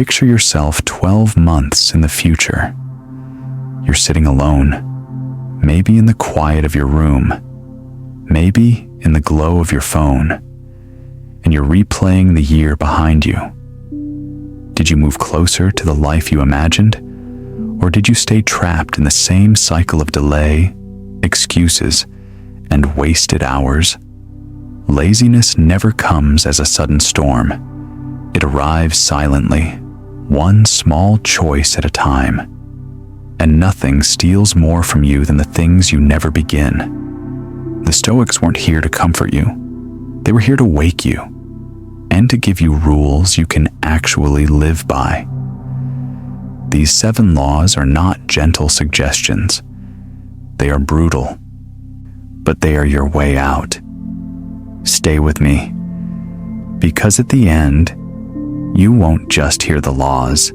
picture yourself 12 months in the future. You're sitting alone, maybe in the quiet of your room, maybe in the glow of your phone, and you're replaying the year behind you. Did you move closer to the life you imagined, or did you stay trapped in the same cycle of delay, excuses, and wasted hours? Laziness never comes as a sudden storm. It arrives silently, one small choice at a time. And nothing steals more from you than the things you never begin. The Stoics weren't here to comfort you. They were here to wake you, and to give you rules you can actually live by. These 7 laws are not gentle suggestions. They are brutal, but they are your way out. Stay with me, because at the end, you won't just hear the laws.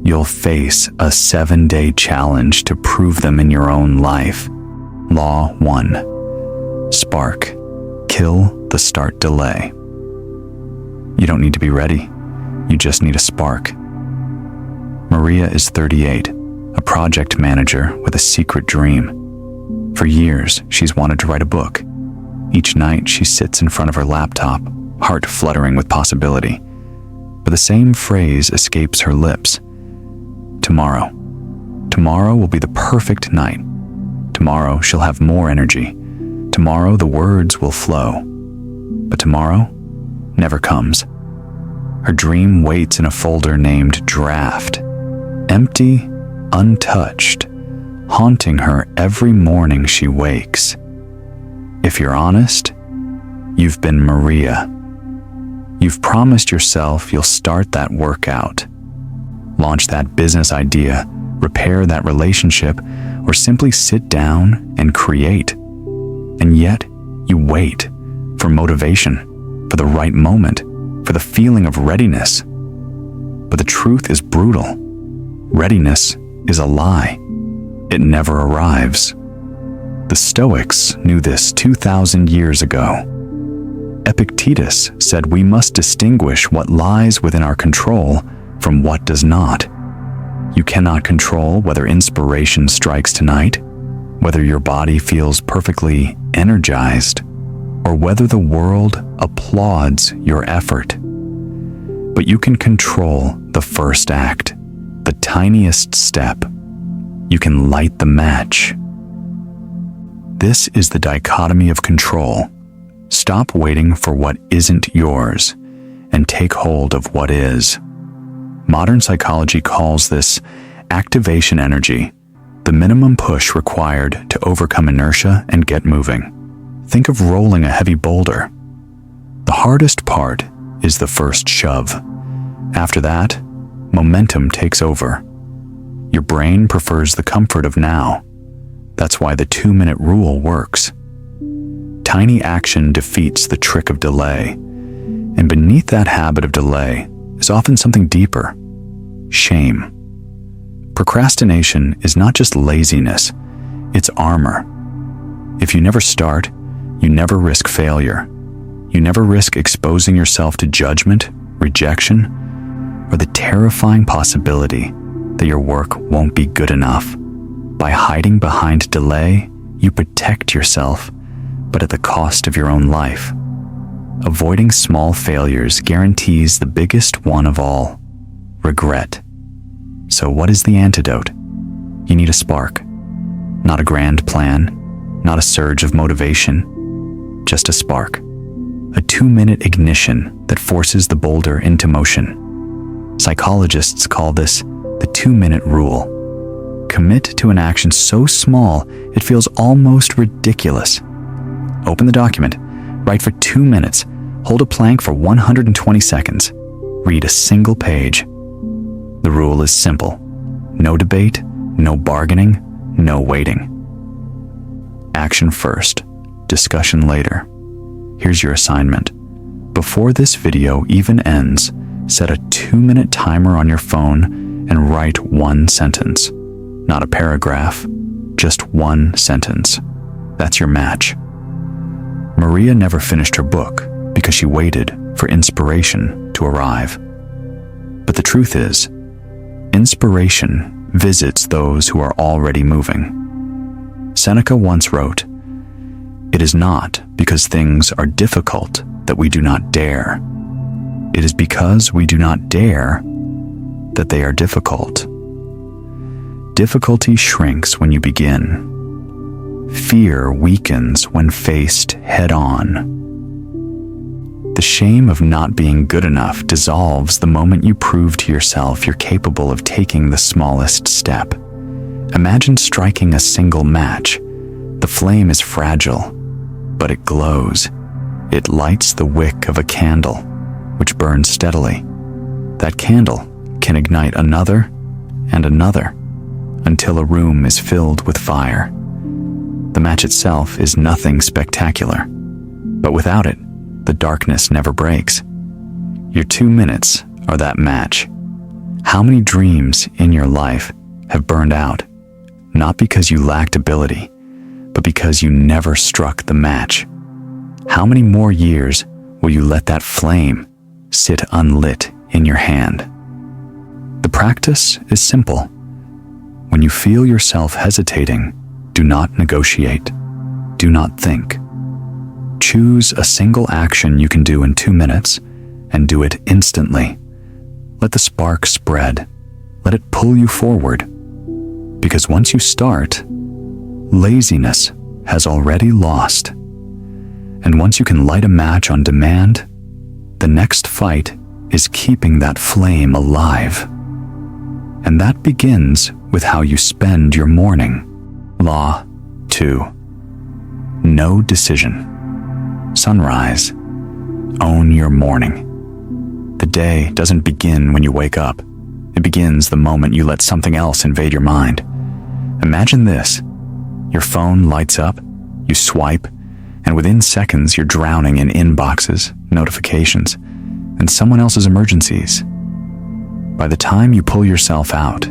You'll face a 7-day challenge to prove them in your own life. Law 1. Spark. Kill the start delay. You don't need to be ready. You just need a spark. Maria is 38, a project manager with a secret dream. For years, she's wanted to write a book. Each night, she sits in front of her laptop, heart fluttering with possibility. But the same phrase escapes her lips. Tomorrow. Tomorrow will be the perfect night. Tomorrow she'll have more energy. Tomorrow the words will flow. But tomorrow never comes. Her dream waits in a folder named Draft, empty, untouched, haunting her every morning she wakes. If you're honest, you've been Maria. You've promised yourself you'll start that workout, launch that business idea, repair that relationship, or simply sit down and create. And yet, you wait for motivation, for the right moment, for the feeling of readiness. But the truth is brutal. Readiness is a lie. It never arrives. The Stoics knew this 2,000 years ago. Epictetus said we must distinguish what lies within our control from what does not. You cannot control whether inspiration strikes tonight, whether your body feels perfectly energized, or whether the world applauds your effort. But you can control the first act, the tiniest step. You can light the match. This is the dichotomy of control. Stop waiting for what isn't yours and take hold of what is. Modern psychology calls this activation energy, the minimum push required to overcome inertia and get moving. Think of rolling a heavy boulder. The hardest part is the first shove. After that, momentum takes over. Your brain prefers the comfort of now. That's why the 2-minute rule works. Tiny action defeats the trick of delay, and beneath that habit of delay is often something deeper: shame. Procrastination is not just laziness, it's armor. If you never start, you never risk failure. You never risk exposing yourself to judgment, rejection, or the terrifying possibility that your work won't be good enough. By hiding behind delay, you protect yourself, but at the cost of your own life. Avoiding small failures guarantees the biggest one of all: regret. So what is the antidote? You need a spark. Not a grand plan, not a surge of motivation, just a spark. A 2-minute ignition that forces the boulder into motion. Psychologists call this the 2-minute rule. Commit to an action so small it feels almost ridiculous. Open the document, write for 2 minutes, hold a plank for 120 seconds, read a single page. The rule is simple: no debate, no bargaining, no waiting. Action first, discussion later. Here's your assignment. Before this video even ends, set a 2-minute timer on your phone and write 1 sentence. Not a paragraph, just 1 sentence. That's your match. Maria never finished her book because she waited for inspiration to arrive. But the truth is, inspiration visits those who are already moving. Seneca once wrote, "It is not because things are difficult that we do not dare. It is because we do not dare that they are difficult." Difficulty shrinks when you begin. Fear weakens when faced head-on. The shame of not being good enough dissolves the moment you prove to yourself you're capable of taking the smallest step. Imagine striking a single match. The flame is fragile, but it glows. It lights the wick of a candle, which burns steadily. That candle can ignite another and another until a room is filled with fire. The match itself is nothing spectacular, but without it, the darkness never breaks. Your 2 minutes are that match. How many dreams in your life have burned out, not because you lacked ability, but because you never struck the match? How many more years will you let that flame sit unlit in your hand? The practice is simple. When you feel yourself hesitating, do not negotiate. Do not think. Choose a single action you can do in 2 minutes and do it instantly. Let the spark spread. Let it pull you forward. Because once you start, laziness has already lost. And once you can light a match on demand, the next fight is keeping that flame alive. And that begins with how you spend your morning. Law 2. No decision. Sunrise. Own your morning. The day doesn't begin when you wake up. It begins the moment you let something else invade your mind. Imagine this. Your phone lights up, you swipe, and within seconds you're drowning in inboxes, notifications, and someone else's emergencies. By the time you pull yourself out,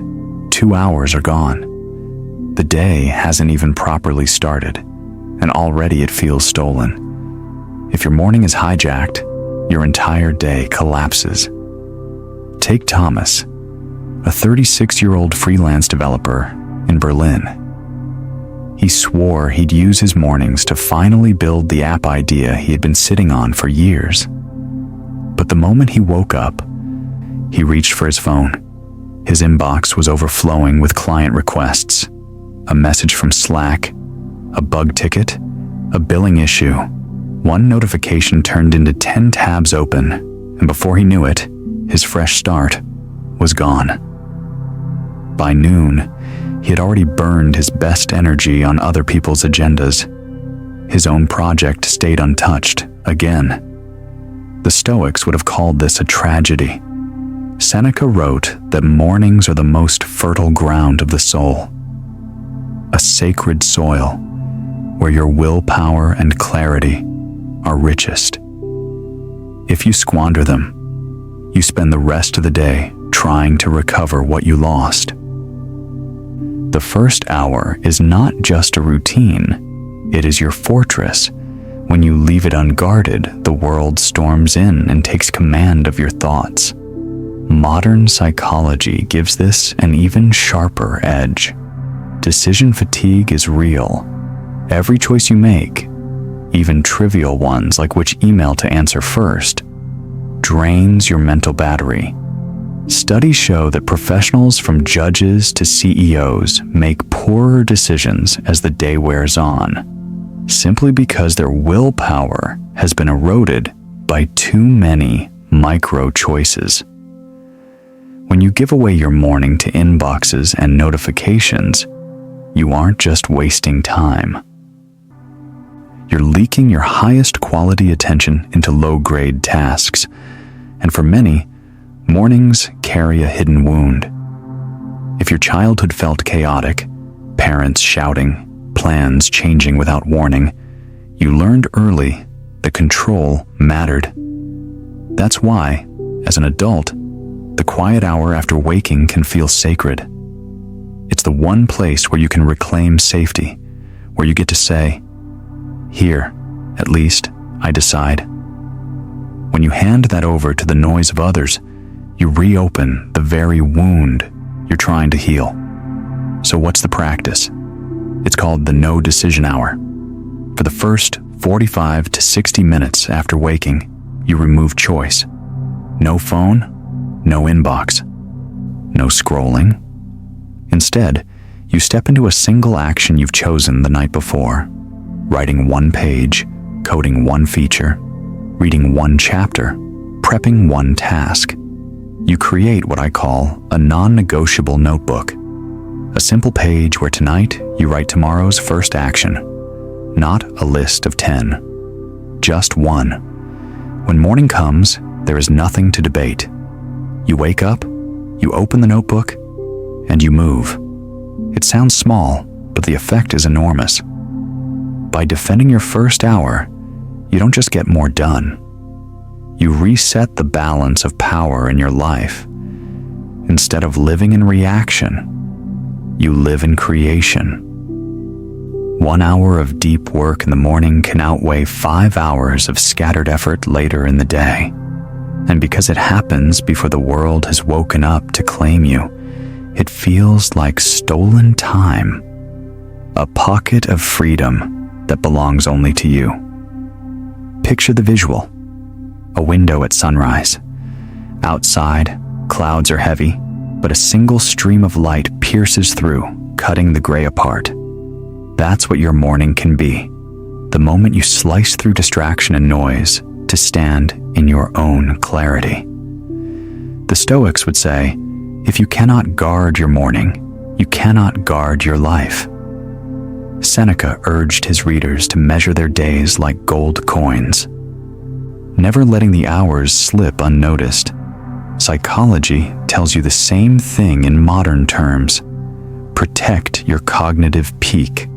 2 hours are gone. The day hasn't even properly started, and already it feels stolen. If your morning is hijacked, your entire day collapses. Take Thomas, a 36-year-old freelance developer in Berlin. He swore he'd use his mornings to finally build the app idea he had been sitting on for years. But the moment he woke up, he reached for his phone. His inbox was overflowing with client requests, a message from Slack, a bug ticket, a billing issue. One notification turned into 10 tabs open, and before he knew it, his fresh start was gone. By noon, he had already burned his best energy on other people's agendas. His own project stayed untouched again. The Stoics would have called this a tragedy. Seneca wrote that mornings are the most fertile ground of the soul, a sacred soil where your willpower and clarity are richest. If you squander them, you spend the rest of the day trying to recover what you lost. The first hour is not just a routine, it is your fortress. When you leave it unguarded, the world storms in and takes command of your thoughts. Modern psychology gives this an even sharper edge. Decision fatigue is real. Every choice you make, even trivial ones like which email to answer first, drains your mental battery. Studies show that professionals from judges to CEOs make poorer decisions as the day wears on, simply because their willpower has been eroded by too many micro choices. When you give away your morning to inboxes and notifications, you aren't just wasting time. You're leaking your highest quality attention into low-grade tasks, and for many, mornings carry a hidden wound. If your childhood felt chaotic, parents shouting, plans changing without warning, you learned early that control mattered. That's why, as an adult, the quiet hour after waking can feel sacred. It's the one place where you can reclaim safety, where you get to say, "Here, at least, I decide." When you hand that over to the noise of others, you reopen the very wound you're trying to heal. So what's the practice? It's called the no decision hour. For the first 45 to 60 minutes after waking, you remove choice. No phone, no inbox, no scrolling. Instead, you step into a single action you've chosen the night before, writing one page, coding one feature, reading one chapter, prepping one task. You create what I call a non-negotiable notebook, a simple page where tonight you write tomorrow's first action, not a list of 10, just one. When morning comes, there is nothing to debate. You wake up, you open the notebook, and you move. It sounds small, but the effect is enormous. By defending your first hour, you don't just get more done. You reset the balance of power in your life. Instead of living in reaction, you live in creation. 1 hour of deep work in the morning can outweigh 5 hours of scattered effort later in the day. And because it happens before the world has woken up to claim you, it feels like stolen time, a pocket of freedom that belongs only to you. Picture the visual: a window at sunrise. Outside, clouds are heavy, but a single stream of light pierces through, cutting the gray apart. That's what your morning can be, the moment you slice through distraction and noise to stand in your own clarity. The Stoics would say, if you cannot guard your morning, you cannot guard your life. Seneca urged his readers to measure their days like gold coins, never letting the hours slip unnoticed. Psychology tells you the same thing in modern terms. Protect your cognitive peak,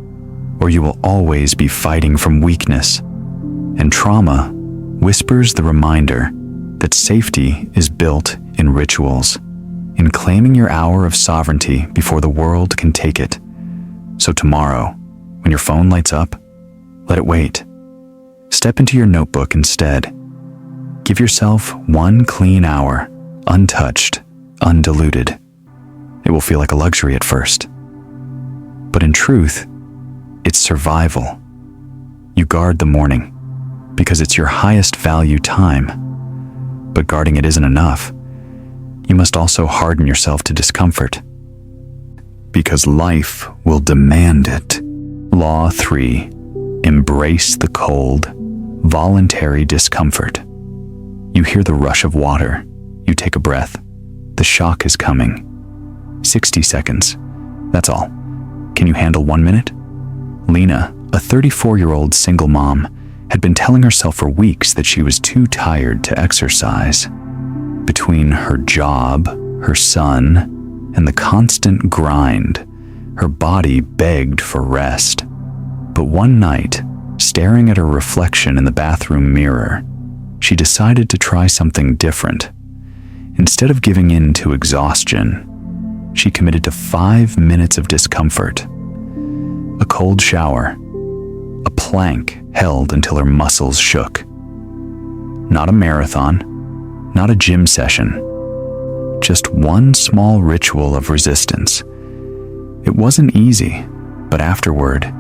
or you will always be fighting from weakness. And trauma whispers the reminder that safety is built in rituals, in claiming your hour of sovereignty before the world can take it. So tomorrow, when your phone lights up, let it wait. Step into your notebook instead. Give yourself 1 clean hour, untouched, undiluted. It will feel like a luxury at first. But in truth, it's survival. You guard the morning because it's your highest value time. But guarding it isn't enough. You must also harden yourself to discomfort, because life will demand it. Law 3. Embrace the cold, voluntary discomfort. You hear the rush of water. You take a breath. The shock is coming. 60 seconds. That's all. Can you handle 1 minute? Lena, a 34-year-old single mom, had been telling herself for weeks that she was too tired to exercise. Between her job, her son, and the constant grind, her body begged for rest. But one night, staring at her reflection in the bathroom mirror, she decided to try something different. Instead of giving in to exhaustion, she committed to 5 minutes of discomfort. A cold shower, a plank held until her muscles shook. Not a marathon, not a gym session, just one small ritual of resistance. It wasn't easy, but afterward,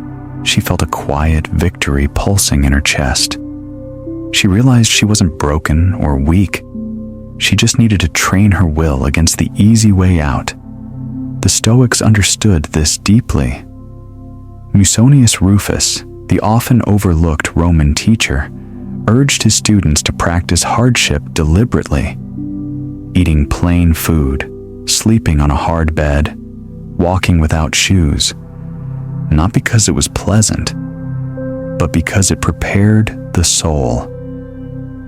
she felt a quiet victory pulsing in her chest. She realized she wasn't broken or weak. She just needed to train her will against the easy way out. The Stoics understood this deeply. Musonius Rufus, the often overlooked Roman teacher, urged his students to practice hardship deliberately, eating plain food, sleeping on a hard bed, walking without shoes, not because it was pleasant, but because it prepared the soul.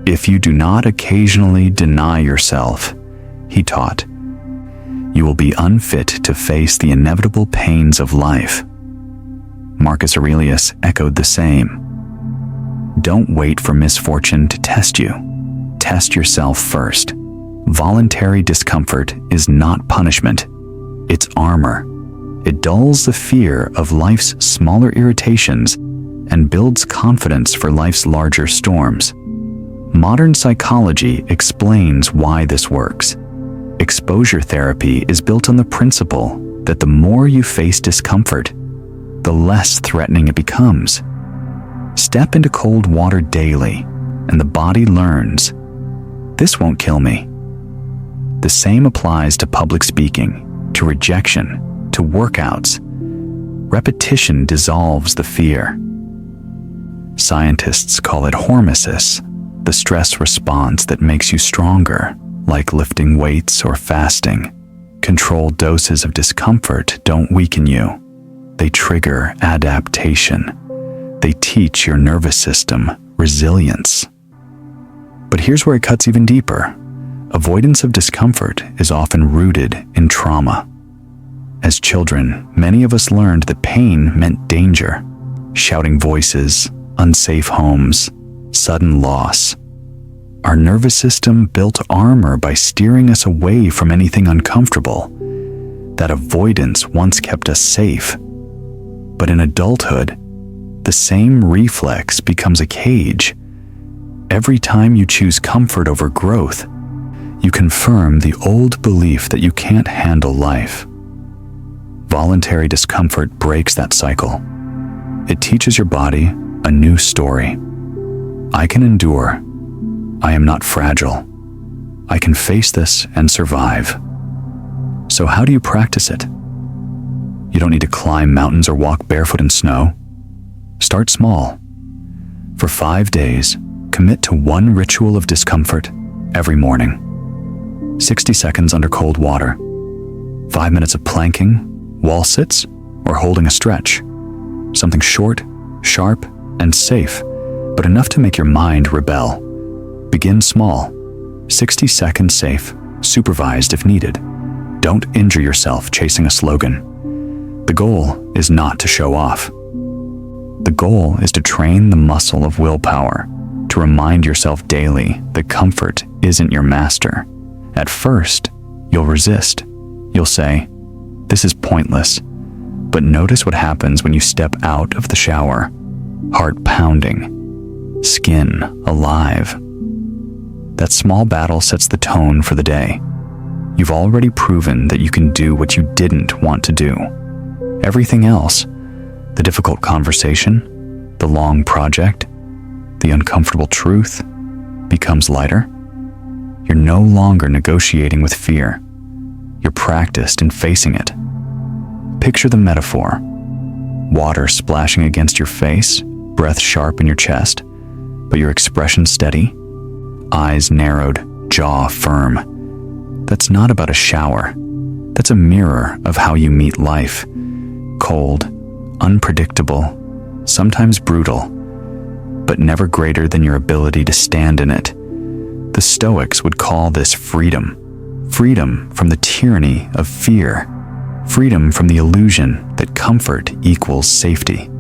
If you do not occasionally deny yourself, he taught, you will be unfit to face the inevitable pains of life. Marcus Aurelius echoed the same. Don't wait for misfortune to test you. Test yourself first. Voluntary discomfort is not punishment. It's armor. It dulls the fear of life's smaller irritations and builds confidence for life's larger storms. Modern psychology explains why this works. Exposure therapy is built on the principle that the more you face discomfort, the less threatening it becomes. Step into cold water daily, and the body learns, this won't kill me. The same applies to public speaking, to rejection, to workouts. Repetition dissolves the fear. Scientists call it hormesis, the stress response that makes you stronger, like lifting weights or fasting. Controlled doses of discomfort don't weaken you. They trigger adaptation. They teach your nervous system resilience. But here's where it cuts even deeper. Avoidance of discomfort is often rooted in trauma. As children, many of us learned that pain meant danger. Shouting voices, unsafe homes, sudden loss. Our nervous system built armor by steering us away from anything uncomfortable. That avoidance once kept us safe. But in adulthood, the same reflex becomes a cage. Every time you choose comfort over growth, you confirm the old belief that you can't handle life. Voluntary discomfort breaks that cycle. It teaches your body a new story. I can endure. I am not fragile. I can face this and survive. So how do you practice it? You don't need to climb mountains or walk barefoot in snow. Start small. For 5 days, commit to one ritual of discomfort every morning. 60 seconds under cold water. 5 minutes of planking, wall sits, or holding a stretch. Something short, sharp, and safe, but enough to make your mind rebel. Begin small. 60 seconds safe, supervised if needed. Don't injure yourself chasing a slogan. The goal is not to show off. The goal is to train the muscle of willpower, to remind yourself daily that comfort isn't your master. At first, you'll resist. You'll say, this is pointless. But notice what happens when you step out of the shower. Heart pounding, skin alive. That small battle sets the tone for the day. You've already proven that you can do what you didn't want to do. Everything else, the difficult conversation, the long project, the uncomfortable truth, becomes lighter. You're no longer negotiating with fear. You're practiced in facing it. Picture the metaphor. Water splashing against your face, breath sharp in your chest, but your expression steady, eyes narrowed, jaw firm. That's not about a shower. That's a mirror of how you meet life. Cold, unpredictable, sometimes brutal, but never greater than your ability to stand in it. The Stoics would call this freedom. Freedom from the tyranny of fear. Freedom from the illusion that comfort equals safety.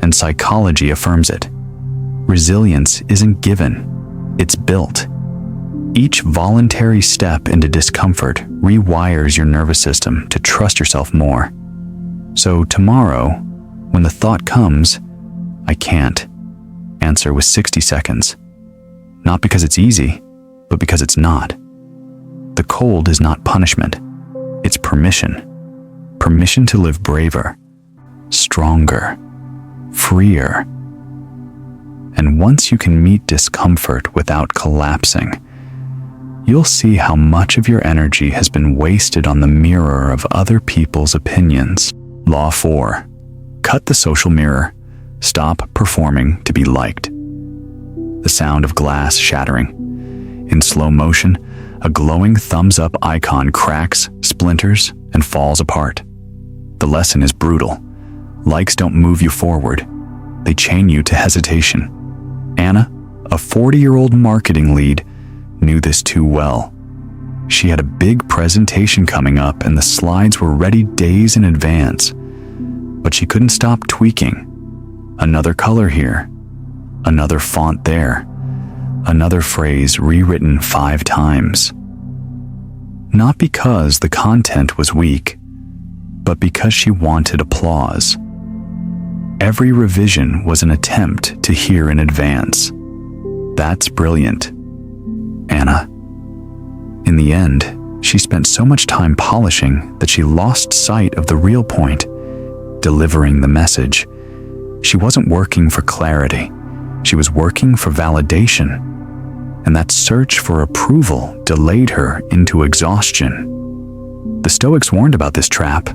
And psychology affirms it. Resilience isn't given, it's built. Each voluntary step into discomfort rewires your nervous system to trust yourself more. So tomorrow, when the thought comes, I can't, answer with 60 seconds. Not because it's easy, but because it's not. The cold is not punishment. It's permission. Permission to live braver, stronger, freer. And once you can meet discomfort without collapsing, you'll see how much of your energy has been wasted on the mirror of other people's opinions. Law 4. Cut the social mirror. Stop performing to be liked. The sound of glass shattering. In slow motion, a glowing thumbs-up icon cracks, splinters, and falls apart. The lesson is brutal. Likes don't move you forward. They chain you to hesitation. Anna, a 40-year-old marketing lead, knew this too well. She had a big presentation coming up and the slides were ready days in advance. But she couldn't stop tweaking. Another color here. Another font there. Another phrase rewritten 5 times. Not because the content was weak, but because she wanted applause. Every revision was an attempt to hear in advance. That's brilliant, Anna. In the end, She spent so much time polishing that she lost sight of the real point, delivering the message. She wasn't working for clarity. She was working for validation. And that search for approval delayed her into exhaustion. The Stoics warned about this trap.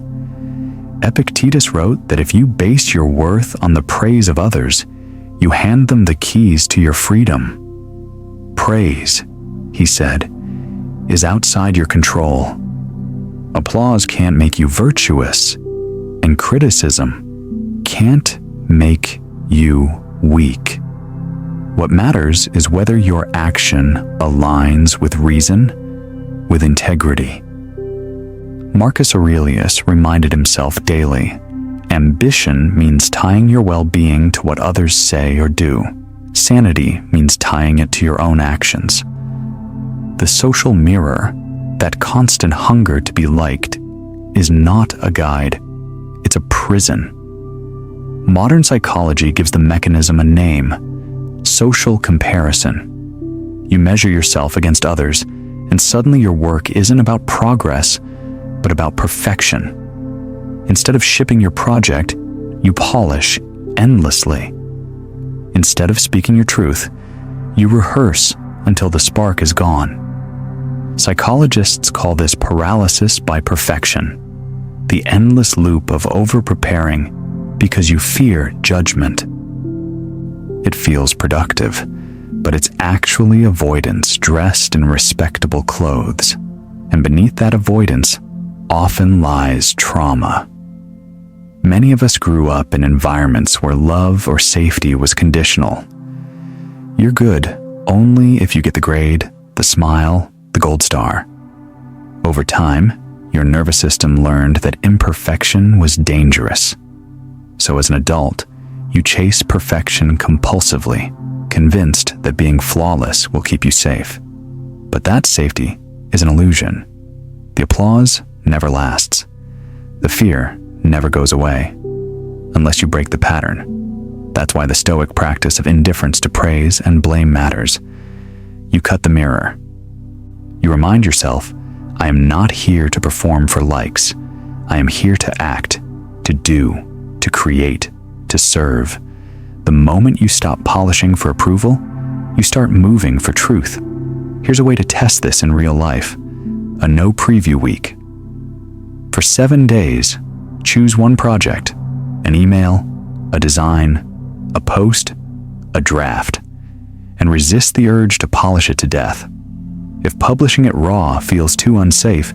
Epictetus wrote that if you base your worth on the praise of others, you hand them the keys to your freedom. Praise, he said, is outside your control. Applause can't make you virtuous, and criticism can't make you weak. What matters is whether your action aligns with reason, with integrity. Marcus Aurelius reminded himself daily, ambition means tying your well-being to what others say or do. Sanity means tying it to your own actions. The social mirror, that constant hunger to be liked, is not a guide. It's a prison. Modern psychology gives the mechanism a name: social comparison. You measure yourself against others, and suddenly your work isn't about progress, but about perfection. Instead of shipping your project, you polish endlessly. Instead of speaking your truth, you rehearse until the spark is gone. Psychologists call this paralysis by perfection, the endless loop of over-preparing because you fear judgment. It feels productive, but it's actually avoidance dressed in respectable clothes. And beneath that avoidance often lies trauma. Many of us grew up in environments where love or safety was conditional. You're good only if you get the grade, the smile, the gold star. Over time, your nervous system learned that imperfection was dangerous. So as an adult, you chase perfection compulsively, convinced that being flawless will keep you safe. But that safety is an illusion. The applause never lasts. The fear never goes away, unless you break the pattern. That's why the Stoic practice of indifference to praise and blame matters. You cut the mirror. You remind yourself, I am not here to perform for likes. I am here to act, to do, to create, to serve. The moment you stop polishing for approval, you start moving for truth. Here's a way to test this in real life. A no preview week. For 7 days, choose one project, an email, a design, a post, a draft, and resist the urge to polish it to death. If publishing it raw feels too unsafe,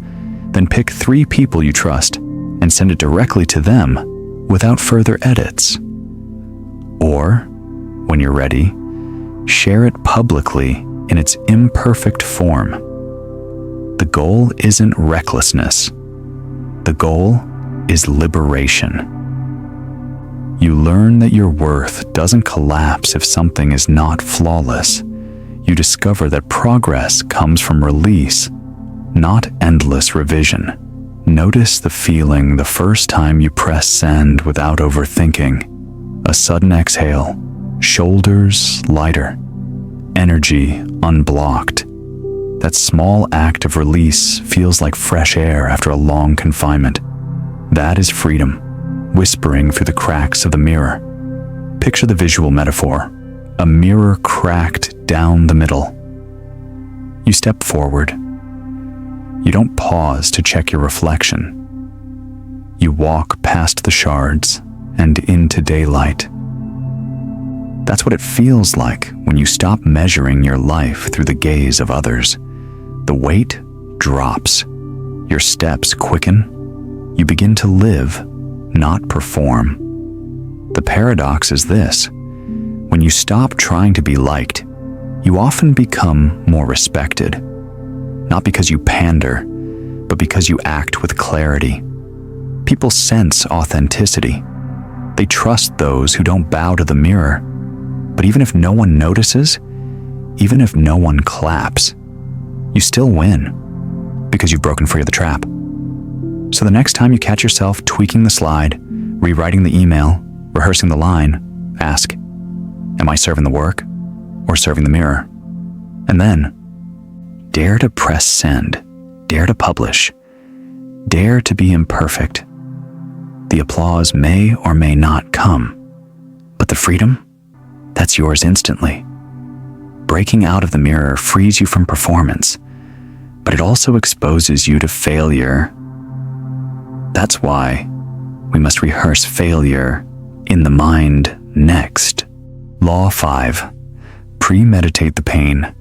then pick 3 people you trust and send it directly to them without further edits. Or, when you're ready, share it publicly in its imperfect form. The goal isn't recklessness. The goal is liberation. You learn that your worth doesn't collapse if something is not flawless. You discover that progress comes from release, not endless revision. Notice the feeling the first time you press send without overthinking. A sudden exhale, shoulders lighter, energy unblocked. That small act of release feels like fresh air after a long confinement. That is freedom, whispering through the cracks of the mirror. Picture the visual metaphor, a mirror cracked down the middle. You step forward. You don't pause to check your reflection. You walk past the shards and into daylight. That's what it feels like when you stop measuring your life through the gaze of others. The weight drops. Your steps quicken. You begin to live, not perform. The paradox is this: when you stop trying to be liked, you often become more respected. Not because you pander, but because you act with clarity. People sense authenticity. They trust those who don't bow to the mirror. But even if no one notices, even if no one claps, you still win, because you've broken free of the trap. So the next time you catch yourself tweaking the slide, rewriting the email, rehearsing the line, ask, am I serving the work or serving the mirror? And then, dare to press send. Dare to publish. Dare to be imperfect. The applause may or may not come, but the freedom, that's yours instantly. Breaking out of the mirror frees you from performance, but it also exposes you to failure. That's why we must rehearse failure in the mind next. Law 5. Premeditate the pain.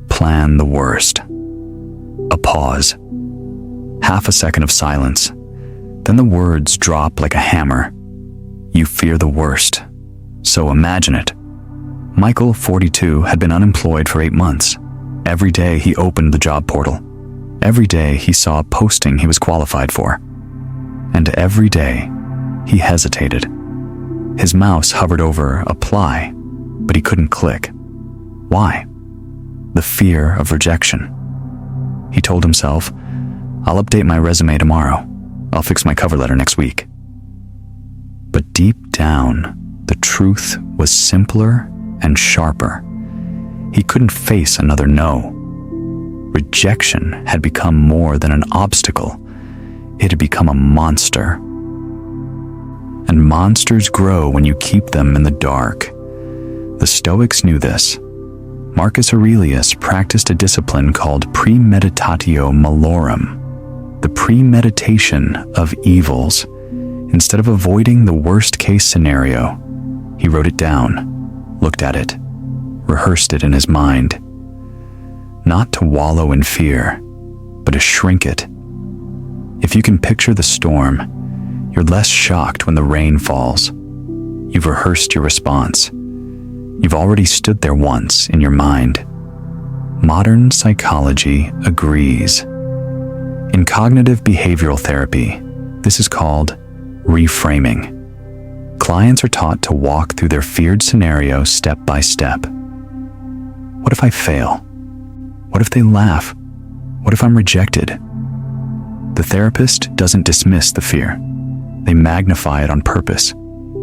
Plan the worst. A pause. Half a second of silence. Then the words drop like a hammer. You fear the worst, so imagine it. Michael, 42, had been unemployed for 8 months. Every day he opened the job portal. Every day he saw a posting he was qualified for. And every day he hesitated. His mouse hovered over apply, but he couldn't click. Why? The fear of rejection. He told himself, I'll update my resume tomorrow. I'll fix my cover letter next week. But deep down, the truth was simpler and sharper. He couldn't face another no. Rejection had become more than an obstacle. It had become a monster. And monsters grow when you keep them in the dark. The Stoics knew this. Marcus Aurelius practiced a discipline called premeditatio malorum, the premeditation of evils. Instead of avoiding the worst-case scenario, he wrote it down, looked at it, rehearsed it in his mind. Not to wallow in fear, but to shrink it. If you can picture the storm, you're less shocked when the rain falls. You've rehearsed your response. You've already stood there once in your mind. Modern psychology agrees. In cognitive behavioral therapy, this is called reframing. Clients are taught to walk through their feared scenario step by step. What if I fail? What if they laugh? What if I'm rejected? The therapist doesn't dismiss the fear. They magnify it on purpose,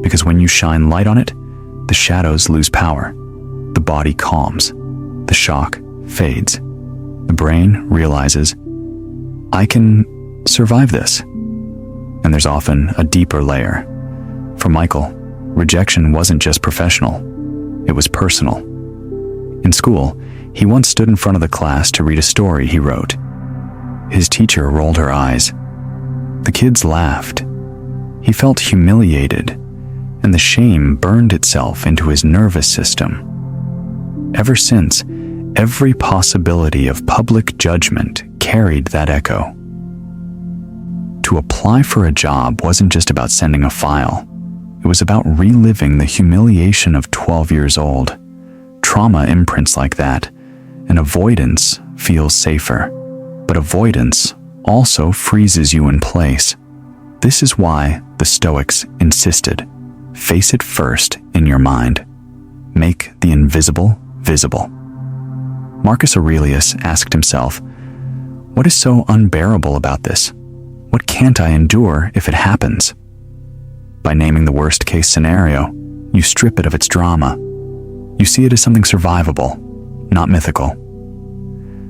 because when you shine light on it, the shadows lose power. The body calms. The shock fades. The brain realizes, I can survive this. And there's often a deeper layer. For Michael, rejection wasn't just professional. It was personal. In school, he once stood in front of the class to read a story he wrote. His teacher rolled her eyes. The kids laughed. He felt humiliated, and the shame burned itself into his nervous system. Ever since, every possibility of public judgment carried that echo. To apply for a job wasn't just about sending a file. It was about reliving the humiliation of 12 years old. Trauma imprints like that, and avoidance feels safer. But avoidance also freezes you in place. This is why the Stoics insisted, face it first in your mind. Make the invisible visible. Marcus Aurelius asked himself, what is so unbearable about this? What can't I endure if it happens? By naming the worst-case scenario, you strip it of its drama. You see it as something survivable, not mythical.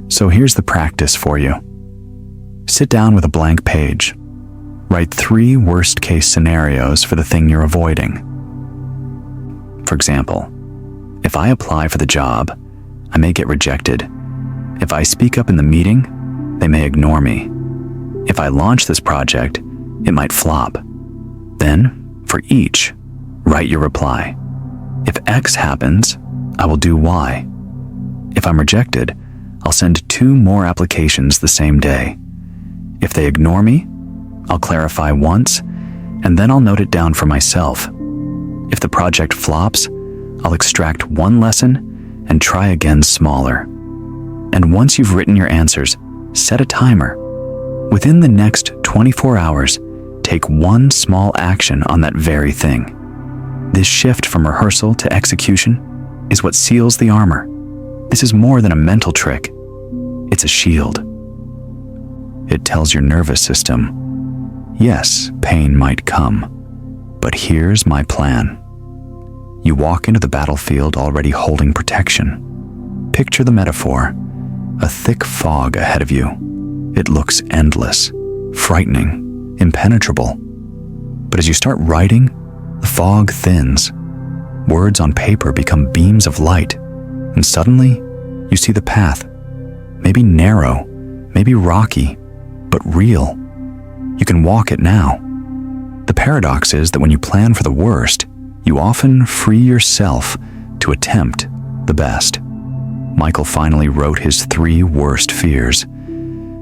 So here's the practice for you. Sit down with a blank page. Write 3 worst-case scenarios for the thing you're avoiding. For example, if I apply for the job, I may get rejected. If I speak up in the meeting, they may ignore me. If I launch this project, it might flop. Then, for each, write your reply. If X happens, I will do Y. If I'm rejected, I'll send 2 more applications the same day. If they ignore me, I'll clarify once, and then I'll note it down for myself. If the project flops, I'll extract 1 lesson and try again smaller. And once you've written your answers, set a timer. Within the next 24 hours, take 1 small action on that very thing. This shift from rehearsal to execution is what seals the armor. This is more than a mental trick. It's a shield. It tells your nervous system, yes, pain might come, but here's my plan. You walk into the battlefield already holding protection. Picture the metaphor, a thick fog ahead of you. It looks endless, frightening, impenetrable. But as you start writing, the fog thins. Words on paper become beams of light, and suddenly you see the path. Maybe narrow, maybe rocky, but real. You can walk it now. The paradox is that when you plan for the worst, you often free yourself to attempt the best. Michael finally wrote his 3 worst fears.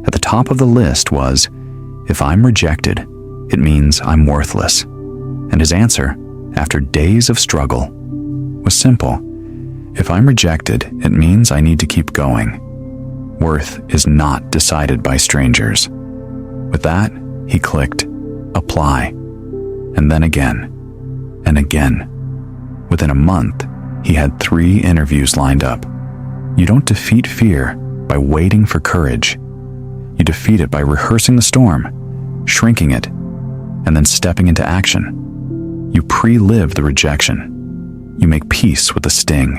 At the top of the list was, if I'm rejected, it means I'm worthless. And his answer, after days of struggle, was simple. If I'm rejected, it means I need to keep going. Worth is not decided by strangers. With that, he clicked apply, and then again, and again. Within a month, he had 3 interviews lined up. You don't defeat fear by waiting for courage. You defeat it by rehearsing the storm, shrinking it, and then stepping into action. You pre-live the rejection. You make peace with the sting.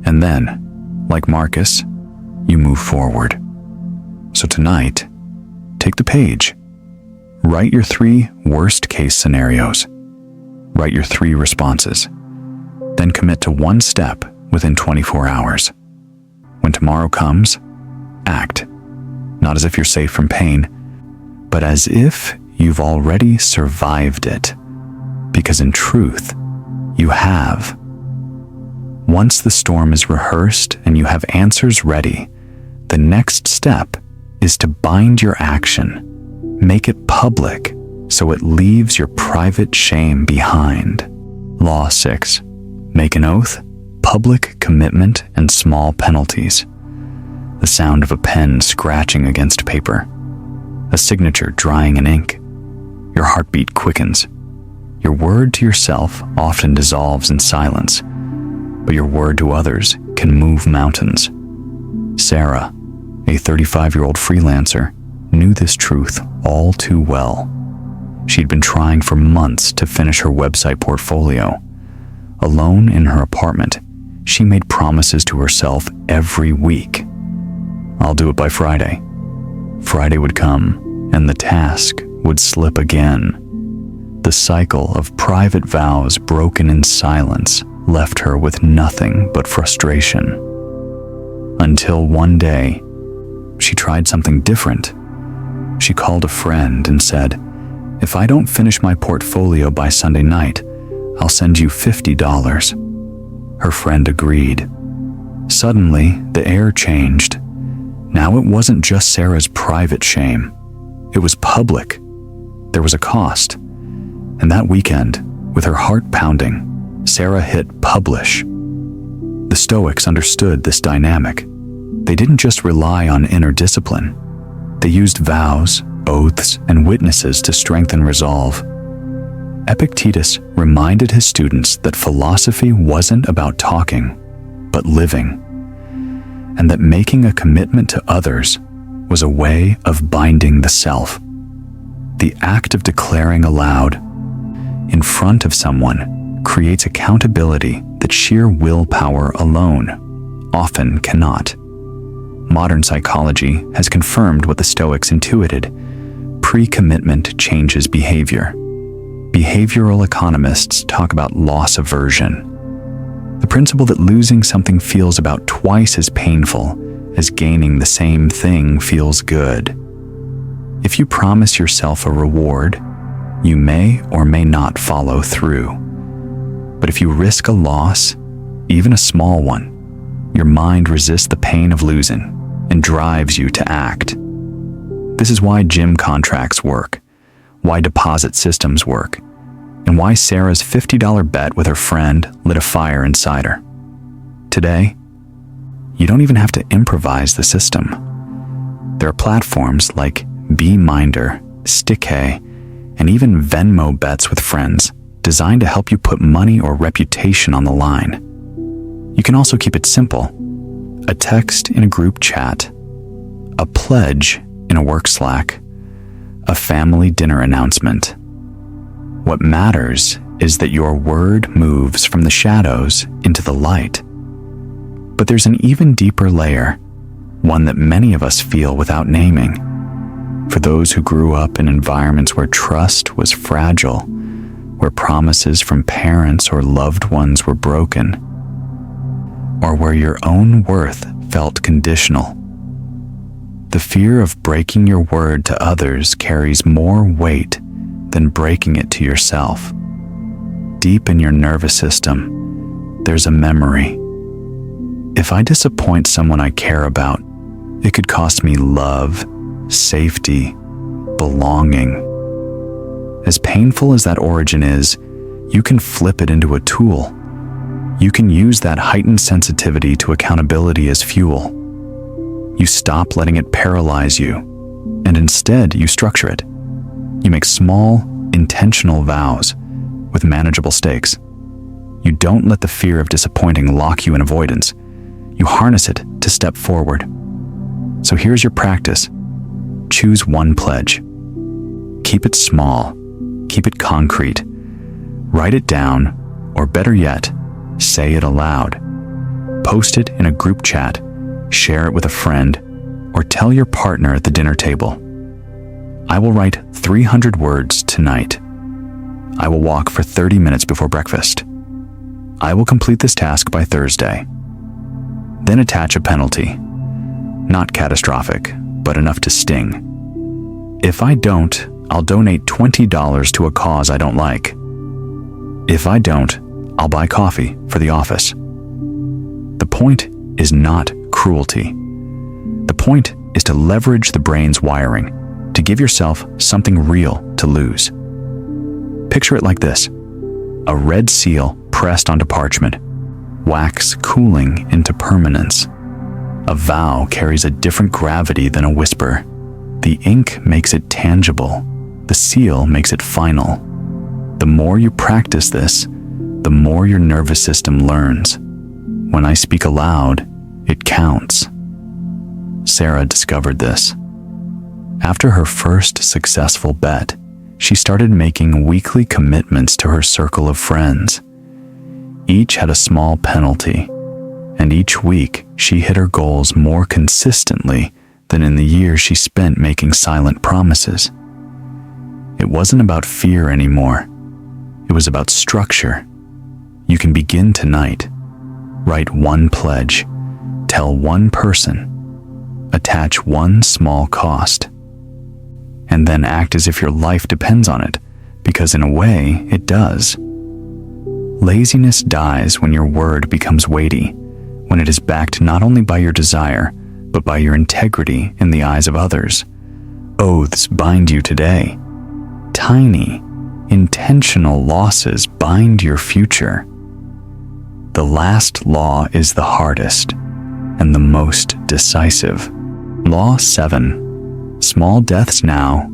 And then, like Marcus, you move forward. So tonight, take the page. Write your 3 worst-case scenarios. Write your 3 responses. Then commit to 1 step within 24 hours. When tomorrow comes, act. Not as if you're safe from pain, but as if you've already survived it. Because in truth, you have. Once the storm is rehearsed and you have answers ready, the next step is to bind your action. Make it public so it leaves your private shame behind. Law 6. Make an oath, public commitment, and small penalties. The sound of a pen scratching against paper. A signature drying in ink. Your heartbeat quickens. Your word to yourself often dissolves in silence, but your word to others can move mountains. Sarah, a 35-year-old freelancer, knew this truth all too well. She'd been trying for months to finish her website portfolio. Alone in her apartment, she made promises to herself every week. I'll do it by Friday. Friday would come, and the task would slip again. The cycle of private vows broken in silence left her with nothing but frustration. Until one day, she tried something different. She called a friend and said, "If I don't finish my portfolio by Sunday night, I'll send you $50. Her friend agreed. Suddenly, the air changed. Now it wasn't just Sarah's private shame. It was public. There was a cost. And that weekend, with her heart pounding, Sarah hit publish. The Stoics understood this dynamic. They didn't just rely on inner discipline. They used vows, oaths, and witnesses to strengthen resolve. Epictetus reminded his students that philosophy wasn't about talking, but living, and that making a commitment to others was a way of binding the self. The act of declaring aloud, in front of someone, creates accountability that sheer willpower alone often cannot. Modern psychology has confirmed what the Stoics intuited. Pre-commitment changes behavior. Behavioral economists talk about loss aversion. The principle that losing something feels about twice as painful as gaining the same thing feels good. If you promise yourself a reward, you may or may not follow through. But if you risk a loss, even a small one, your mind resists the pain of losing and drives you to act. This is why gym contracts work, why deposit systems work, and why Sarah's $50 bet with her friend lit a fire inside her. Today, you don't even have to improvise the system. There are platforms like BeMinder, StickHey, and even Venmo bets with friends designed to help you put money or reputation on the line. You can also keep it simple. A text in a group chat, a pledge in a work Slack, a family dinner announcement. What matters is that your word moves from the shadows into the light. But there's an even deeper layer, one that many of us feel without naming. For those who grew up in environments where trust was fragile, where promises from parents or loved ones were broken, or where your own worth felt conditional. The fear of breaking your word to others carries more weight than breaking it to yourself. Deep in your nervous system, there's a memory. If I disappoint someone I care about, it could cost me love, safety, belonging. As painful as that origin is, you can flip it into a tool. You can use that heightened sensitivity to accountability as fuel. You stop letting it paralyze you, and instead you structure it. You make small, intentional vows with manageable stakes. You don't let the fear of disappointing lock you in avoidance. You harness it to step forward. So here's your practice. Choose one pledge. Keep it small. Keep it concrete. Write it down, or better yet, say it aloud. Post it in a group chat, share it with a friend, or tell your partner at the dinner table. I will write 300 words tonight. I will walk for 30 minutes before breakfast. I will complete this task by Thursday. Then attach a penalty. Not catastrophic, but enough to sting. If I don't, I'll donate $20 to a cause I don't like. If I don't, I'll buy coffee for the office. The point is not cruelty. The point is to leverage the brain's wiring, to give yourself something real to lose. Picture it like this: a red seal pressed onto parchment, wax cooling into permanence. A vow carries a different gravity than a whisper. The ink makes it tangible. The seal makes it final. The more you practice this, the more your nervous system learns. When I speak aloud, it counts. Sarah discovered this. After her first successful bet, she started making weekly commitments to her circle of friends. Each had a small penalty, and each week she hit her goals more consistently than in the years she spent making silent promises. It wasn't about fear anymore. It was about structure. You can begin tonight. Write one pledge. Tell one person. Attach one small cost. And then act as if your life depends on it, because in a way, it does. Laziness dies when your word becomes weighty, when it is backed not only by your desire, but by your integrity in the eyes of others. Oaths bind you today. Tiny, intentional losses bind your future. The last law is the hardest and the most decisive. Law 7. Small deaths now.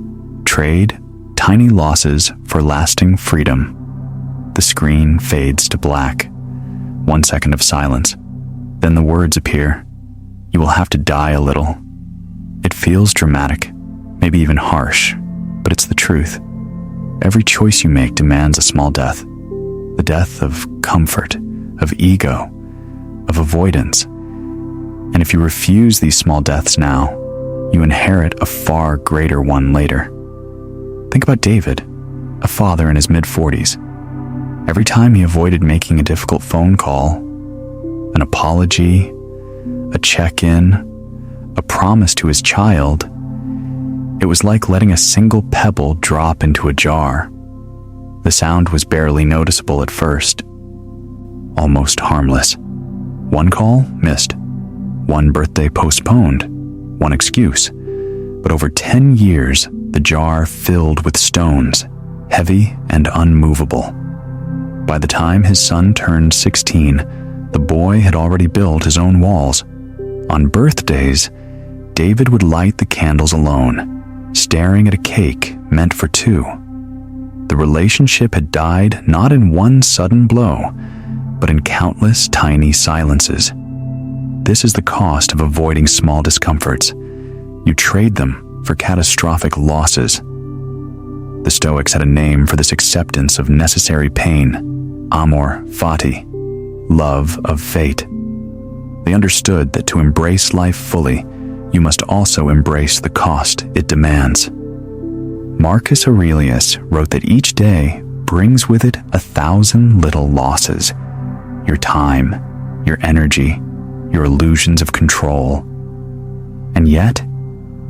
Trade tiny losses for lasting freedom. The screen fades to black. 1 second of silence. Then the words appear. You will have to die a little. It feels dramatic, maybe even harsh, but it's the truth. Every choice you make demands a small death. The death of comfort, of ego, of avoidance. And if you refuse these small deaths now, you inherit a far greater one later. Think about David, a father in his mid-40s. Every time he avoided making a difficult phone call, an apology, a check-in, a promise to his child, it was like letting a single pebble drop into a jar. The sound was barely noticeable at first, almost harmless. One call missed, one birthday postponed, one excuse. But over 10 years, the jar filled with stones, heavy and unmovable. By the time his son turned 16, the boy had already built his own walls. On birthdays, David would light the candles alone, staring at a cake meant for two. The relationship had died not in one sudden blow, but in countless tiny silences. This is the cost of avoiding small discomforts. You trade them for catastrophic losses. The Stoics had a name for this acceptance of necessary pain: amor fati, love of fate. They understood that to embrace life fully, you must also embrace the cost it demands. Marcus Aurelius wrote that each day brings with it 1,000 little losses: your time, your energy, your illusions of control. And yet,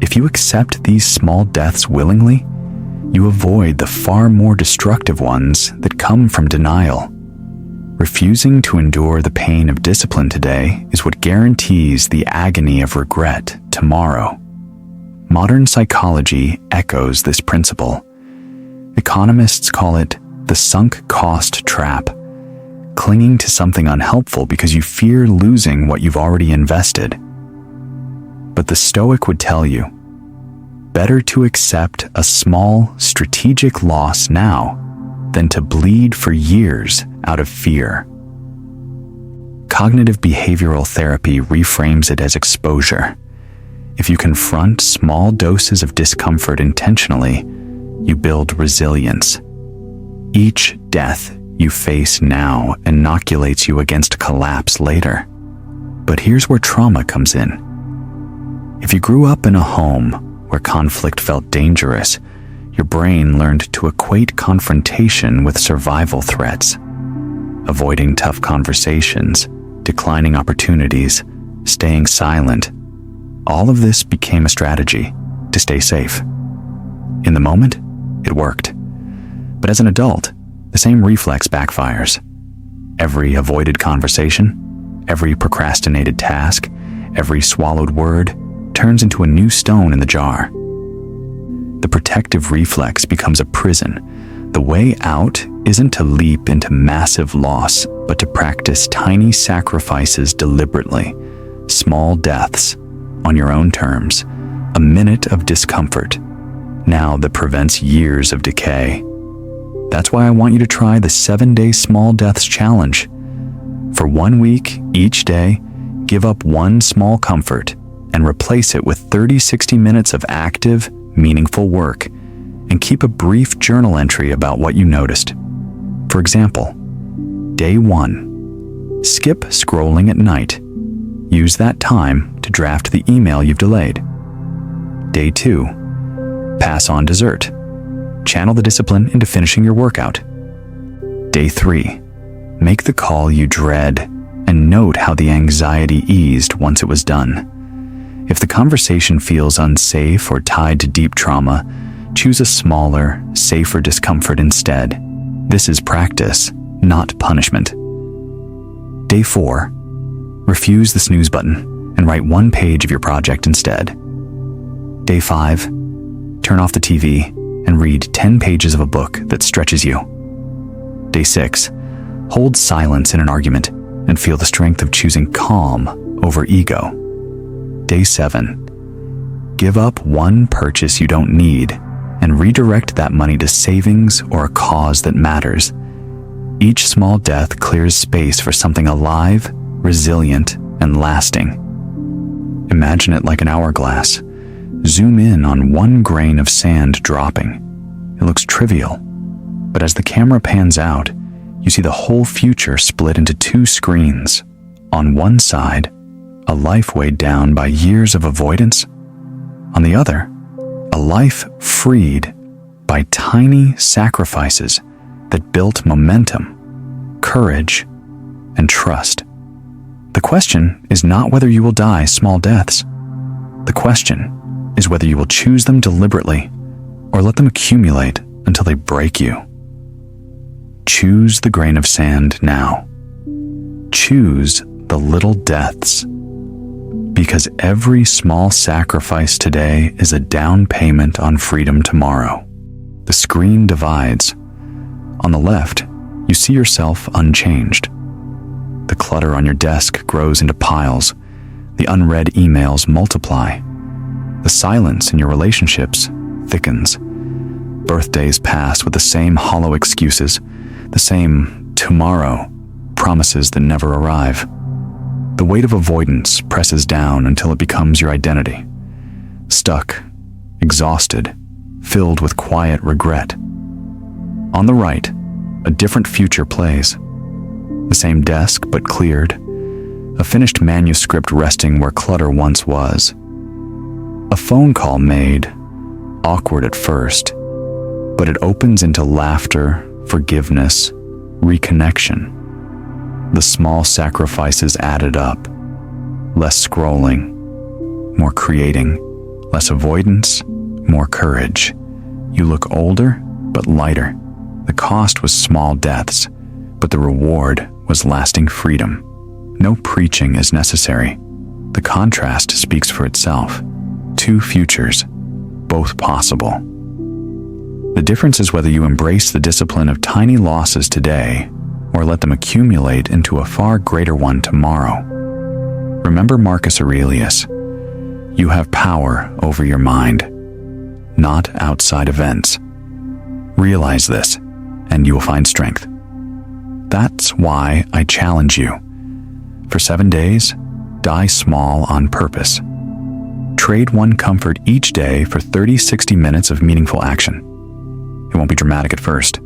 if you accept these small deaths willingly, you avoid the far more destructive ones that come from denial. Refusing to endure the pain of discipline today is what guarantees the agony of regret tomorrow. Modern psychology echoes this principle. Economists call it the sunk cost trap, clinging to something unhelpful because you fear losing what you've already invested. But the Stoic would tell you, better to accept a small, strategic loss now than to bleed for years out of fear. Cognitive behavioral therapy reframes it as exposure. If you confront small doses of discomfort intentionally, you build resilience. Each death you face now inoculates you against collapse later. But here's where trauma comes in. If you grew up in a home where conflict felt dangerous, your brain learned to equate confrontation with survival threats. Avoiding tough conversations, declining opportunities, staying silent. All of this became a strategy to stay safe. In the moment, it worked. But as an adult, the same reflex backfires. Every avoided conversation, every procrastinated task, every swallowed word turns into a new stone in the jar. The protective reflex becomes a prison. The way out isn't to leap into massive loss, but to practice tiny sacrifices deliberately, small deaths, on your own terms, a minute of discomfort, now that prevents years of decay. That's why I want you to try the 7-day Small Deaths Challenge. For 1 week, each day, give up one small comfort and replace it with 30-60 minutes of active, meaningful work, and keep a brief journal entry about what you noticed. For example, Day 1. Skip scrolling at night. Use that time to draft the email you've delayed. Day 2. Pass on dessert. Channel the discipline into finishing your workout. Day 3. Make the call you dread and note how the anxiety eased once it was done. If the conversation feels unsafe or tied to deep trauma, choose a smaller, safer discomfort instead. This is practice, not punishment. Day 4. Refuse the snooze button and write 1 page of your project instead. Day 5. Turn off the TV and read 10 pages of a book that stretches you. Day 6. Hold silence in an argument and feel the strength of choosing calm over ego. Day 7. Give up one purchase you don't need and redirect that money to savings or a cause that matters. Each small death clears space for something alive, resilient, and lasting. Imagine it like an hourglass. Zoom in on 1 grain of sand dropping. It looks trivial, but as the camera pans out, you see the whole future split into 2 screens. On one side, a life weighed down by years of avoidance. On the other, a life freed by tiny sacrifices that built momentum, courage, and trust. The question is not whether you will die small deaths. The question is whether you will choose them deliberately or let them accumulate until they break you. Choose the grain of sand now. Choose the little deaths. Because every small sacrifice today is a down payment on freedom tomorrow. The screen divides. On the left, you see yourself unchanged. The clutter on your desk grows into piles. The unread emails multiply. The silence in your relationships thickens. Birthdays pass with the same hollow excuses, the same tomorrow promises that never arrive. The weight of avoidance presses down until it becomes your identity. Stuck, exhausted, filled with quiet regret. On the right, a different future plays. The same desk, but cleared. A finished manuscript resting where clutter once was. A phone call made, awkward at first, but it opens into laughter, forgiveness, reconnection. The small sacrifices added up. Less scrolling, more creating, less avoidance, more courage. You look older, but lighter. The cost was small deaths, but the reward was lasting freedom. No preaching is necessary. The contrast speaks for itself. Two futures, both possible. The difference is whether you embrace the discipline of tiny losses today or let them accumulate into a far greater one tomorrow. Remember Marcus Aurelius. You have power over your mind, not outside events. Realize this, and you will find strength. That's why I challenge you. For 7 days, die small on purpose. Trade one comfort each day for 30-60 minutes of meaningful action. It won't be dramatic at first,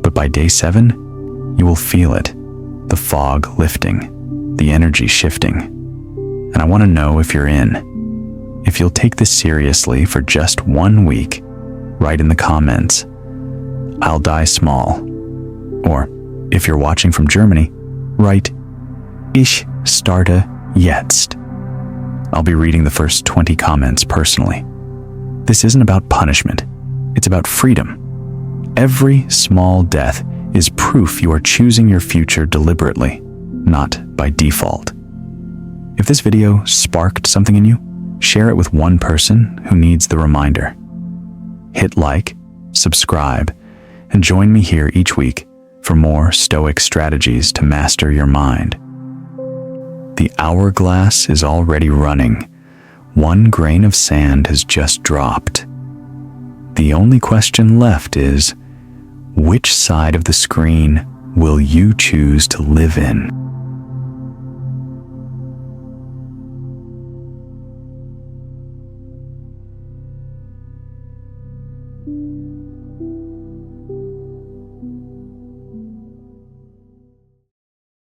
but by day 7, you will feel it, the fog lifting, the energy shifting. And I want to know if you're in. If you'll take this seriously for just 1 week, write in the comments, "I'll die small." Or, if you're watching from Germany, write, "Ich starte jetzt." I'll be reading the first 20 comments personally. This isn't about punishment. It's about freedom. Every small death is proof you are choosing your future deliberately, not by default. If this video sparked something in you, share it with one person who needs the reminder. Hit like, subscribe, and join me here each week for more Stoic strategies to master your mind. The hourglass is already running. 1 grain of sand has just dropped. The only question left is, which side of the screen will you choose to live in?